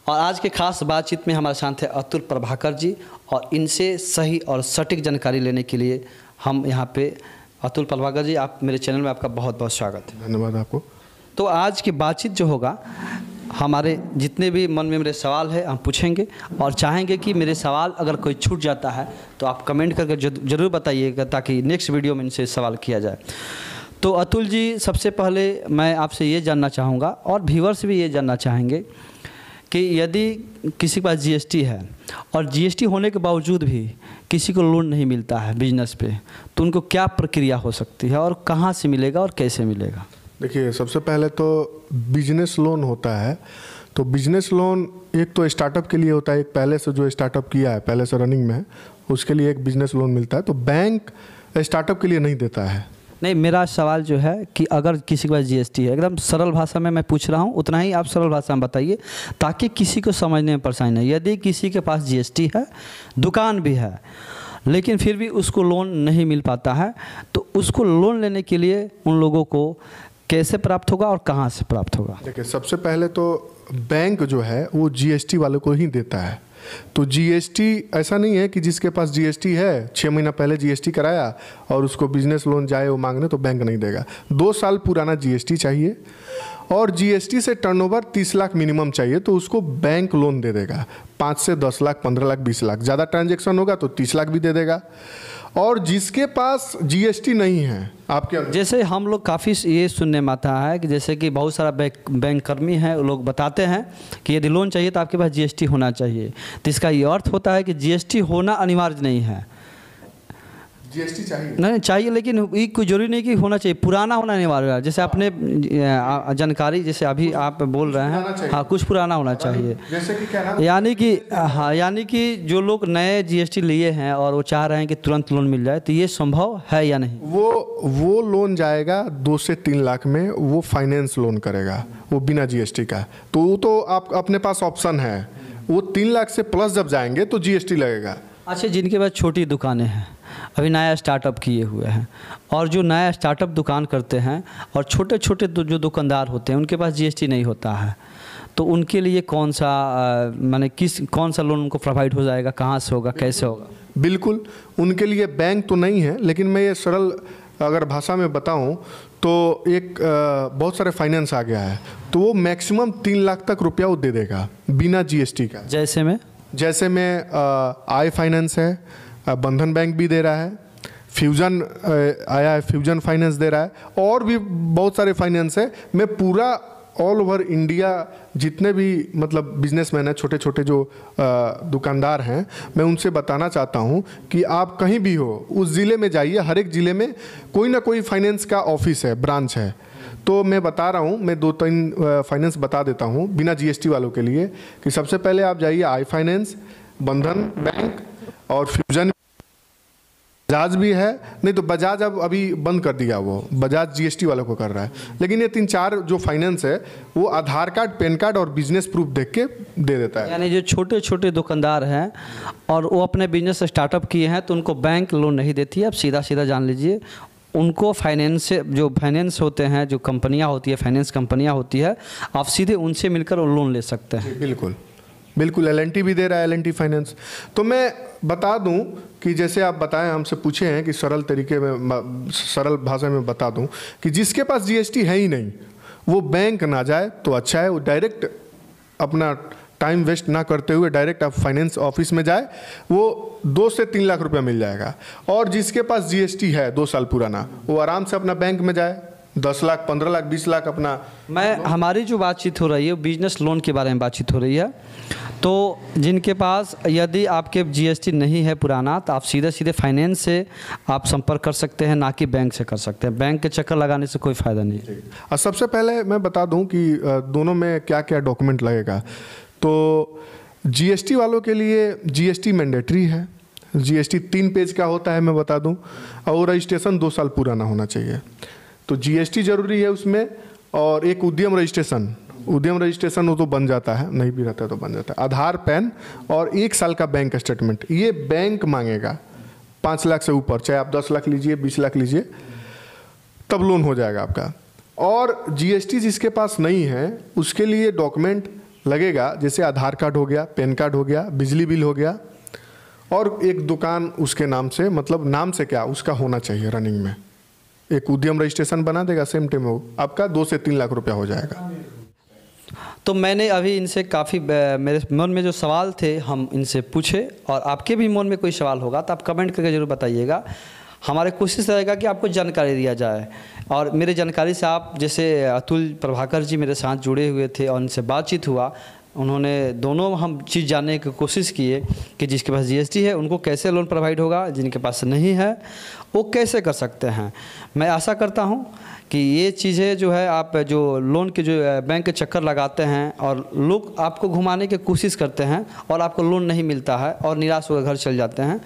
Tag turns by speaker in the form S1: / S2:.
S1: और आज के खास बातचीत में हमारे साथ हैं अतुल प्रभाकर जी, और इनसे सही और सटीक जानकारी लेने के लिए हम यहाँ पे। अतुल प्रभाकर जी, आप मेरे चैनल में आपका बहुत बहुत स्वागत है।
S2: धन्यवाद आपको।
S1: तो आज की बातचीत जो होगा, हमारे जितने भी मन में मेरे सवाल है हम पूछेंगे, और चाहेंगे कि मेरे सवाल अगर कोई छूट जाता है तो आप कमेंट करके ज़रूर बताइएगा, ताकि नेक्स्ट वीडियो में इनसे सवाल किया जाए। तो अतुल जी, सबसे पहले मैं आपसे ये जानना चाहूँगा, और व्यूअर्स भी ये जानना चाहेंगे कि यदि किसी के पास जीएसटी है और जीएसटी होने के बावजूद भी किसी को लोन नहीं मिलता है बिजनेस पे, तो उनको क्या प्रक्रिया हो सकती है, और कहाँ से मिलेगा और कैसे मिलेगा?
S2: देखिए, सबसे पहले तो बिजनेस लोन होता है। तो बिजनेस लोन एक तो स्टार्टअप के लिए होता है, एक पहले से जो स्टार्टअप किया है, पहले से रनिंग में है, उसके लिए एक बिजनेस लोन मिलता है। तो बैंक स्टार्टअप के लिए नहीं देता है।
S1: नहीं, मेरा सवाल जो है कि अगर किसी के पास जीएसटी है, एकदम सरल भाषा में मैं पूछ रहा हूँ, उतना ही आप सरल भाषा में बताइए ताकि किसी को समझने में परेशानी नहीं। यदि किसी के पास जीएसटी है, दुकान भी है, लेकिन फिर भी उसको लोन नहीं मिल पाता है, तो उसको लोन लेने के लिए उन लोगों को कैसे प्राप्त होगा और कहाँ से प्राप्त होगा?
S2: देखिए, सबसे पहले तो बैंक जो है वो जीएसटी वालों को ही देता है। तो जीएसटी ऐसा नहीं है कि जिसके पास जीएसटी है, 6 महीना पहले जीएसटी कराया और उसको बिजनेस लोन जाए वो मांगने तो बैंक नहीं देगा। 2 साल पुराना जीएसटी चाहिए और जीएसटी से टर्नओवर 30 लाख मिनिमम चाहिए, तो उसको बैंक लोन दे देगा। 5 से 10 लाख, 15 लाख, 20 लाख, ज़्यादा ट्रांजैक्शन होगा तो 30 लाख भी दे देगा। और जिसके पास जीएसटी नहीं है, आपके
S1: जैसे हम लोग काफ़ी ये सुनने में आता है कि जैसे कि बहुत सारा बैंक कर्मी हैं, वो लोग बताते हैं कि यदि लोन चाहिए तो आपके पास जीएसटी होना चाहिए। तो इसका ये अर्थ होता है कि जीएसटी होना अनिवार्य नहीं है।
S2: जीएसटी चाहिए
S1: नहीं चाहिए, लेकिन ये कोई जरूरी नहीं कि होना चाहिए, पुराना होना अनिवार्य है। जैसे आपने जानकारी जैसे अभी आप बोल रहे हैं, हाँ, कुछ पुराना होना चाहिए।
S2: जैसे कि क्या नाम,
S1: यानी कि जो लोग नए जीएसटी लिए हैं और वो चाह रहे हैं कि तुरंत लोन मिल जाए, तो ये संभव है या नहीं?
S2: वो लोन जाएगा 2 से 3 लाख में, वो फाइनेंस लोन करेगा, वो बिना जीएसटी का। तो आप अपने पास ऑप्शन है, वो 3 लाख से प्लस जब जाएंगे तो जीएसटी लगेगा।
S1: अच्छा, जिनके पास छोटी दुकानें हैं, अभी नया स्टार्टअप किए हुए हैं, और जो नया स्टार्टअप दुकान करते हैं और छोटे छोटे जो दुकानदार होते हैं उनके पास जीएसटी नहीं होता है, तो उनके लिए कौन सा लोन उनको प्रोवाइड हो जाएगा, कहाँ से होगा, कैसे होगा?
S2: बिल्कुल, उनके लिए बैंक तो नहीं है, लेकिन मैं ये सरल अगर भाषा में बताऊं तो एक बहुत सारे फाइनेंस आ गया है, तो वो मैक्सिमम 3 लाख तक रुपया वो दे देगा बिना जीएसटी का। जैसे में आई फाइनेंस है, बंधन बैंक भी दे रहा है, फ्यूजन आया है, फ्यूजन फाइनेंस दे रहा है, और भी बहुत सारे फाइनेंस है। मैं पूरा ऑल ओवर इंडिया जितने भी मतलब बिजनेसमैन हैं, छोटे छोटे जो दुकानदार हैं, मैं उनसे बताना चाहता हूं कि आप कहीं भी हो, उस ज़िले में जाइए, हर एक ज़िले में कोई ना कोई फाइनेंस का ऑफिस है, ब्रांच है। तो मैं बता रहा हूँ, मैं 2-3 फाइनेंस बता देता हूँ बिना जीएसटी वालों के लिए, कि सबसे पहले आप जाइए आई फाइनेंस, बंधन बैंक और फ्यूजन। बजाज भी है, नहीं तो बजाज अब अभी बंद कर दिया, वो बजाज जीएसटी वालों को कर रहा है। लेकिन ये 3-4 जो फाइनेंस है वो आधार कार्ड, पैन कार्ड और बिजनेस प्रूफ देख के दे देता है।
S1: यानी जो छोटे छोटे दुकानदार हैं और वो अपने बिजनेस स्टार्टअप किए हैं, तो उनको बैंक लोन नहीं देती है। अब सीधा सीधा जान लीजिए, उनको फाइनेंस होते हैं, जो कंपनियां होती है, फाइनेंस कंपनियां होती है, आप सीधे उनसे मिलकर लोन ले सकते हैं।
S2: बिल्कुल बिल्कुल, एल&टी भी दे रहा है, एल&टी फाइनेंस। तो मैं बता दूं कि जैसे आप बताएं, हमसे पूछे हैं कि सरल तरीके में, सरल भाषा में बता दूं कि जिसके पास जीएसटी है ही नहीं, वो बैंक ना जाए तो अच्छा है। वो डायरेक्ट अपना टाइम वेस्ट ना करते हुए डायरेक्ट आप फाइनेंस ऑफिस में जाए, वो 2 से 3 लाख रुपया मिल जाएगा। और जिसके पास जीएसटी है 2 साल पुराना, वो आराम से अपना बैंक में जाए, 10 लाख, 15 लाख, 20 लाख अपना।
S1: हमारी जो बातचीत हो रही है बिजनेस लोन के बारे में बातचीत हो रही है। तो जिनके पास यदि आपके जीएसटी नहीं है पुराना, तो आप सीधे सीधे फाइनेंस से आप संपर्क कर सकते हैं, ना कि बैंक से कर सकते हैं। बैंक के चक्कर लगाने से कोई फ़ायदा नहीं है।
S2: और सबसे पहले मैं बता दूं कि दोनों में क्या क्या डॉक्यूमेंट लगेगा। तो जीएसटी वालों के लिए जीएसटी मैंडेटरी है। जीएसटी 3 पेज का होता है, मैं बता दूं, और रजिस्ट्रेशन 2 साल पुराना होना चाहिए। तो जीएसटी जरूरी है उसमें, और एक उद्यम रजिस्ट्रेशन वो तो बन जाता है, नहीं भी रहता तो बन जाता है। आधार, पैन और 1 साल का बैंक स्टेटमेंट, ये बैंक मांगेगा 5 लाख से ऊपर, चाहे आप 10 लाख लीजिए, 20 लाख लीजिए, तब लोन हो जाएगा आपका। और जीएसटी जिसके पास नहीं है उसके लिए डॉक्यूमेंट लगेगा, जैसे आधार कार्ड हो गया, पैन कार्ड हो गया, बिजली बिल हो गया, और एक दुकान उसके नाम से, मतलब नाम से क्या उसका होना चाहिए रनिंग में। एक उद्यम रजिस्ट्रेशन बना देगा, सेम टाइम हो आपका 2 से 3 लाख रुपया हो जाएगा।
S1: तो मैंने अभी इनसे काफ़ी मेरे मन में जो सवाल थे हम इनसे पूछे, और आपके भी मन में कोई सवाल होगा तो आप कमेंट करके ज़रूर बताइएगा। हमारी कोशिश रहेगा कि आपको जानकारी दिया जाए। और मेरे जानकारी से आप, जैसे अतुल प्रभाकर जी मेरे साथ जुड़े हुए थे और उनसे बातचीत हुआ, उन्होंने दोनों हम चीज़ जानने की कोशिश किए कि जिसके पास जीएसटी है उनको कैसे लोन प्रोवाइड होगा, जिनके पास नहीं है वो कैसे कर सकते हैं। मैं आशा करता हूं कि ये चीज़ें जो है, आप जो लोन के जो बैंक के चक्कर लगाते हैं और लोग आपको घुमाने की कोशिश करते हैं और आपको लोन नहीं मिलता है और निराश होकर घर चल जाते हैं,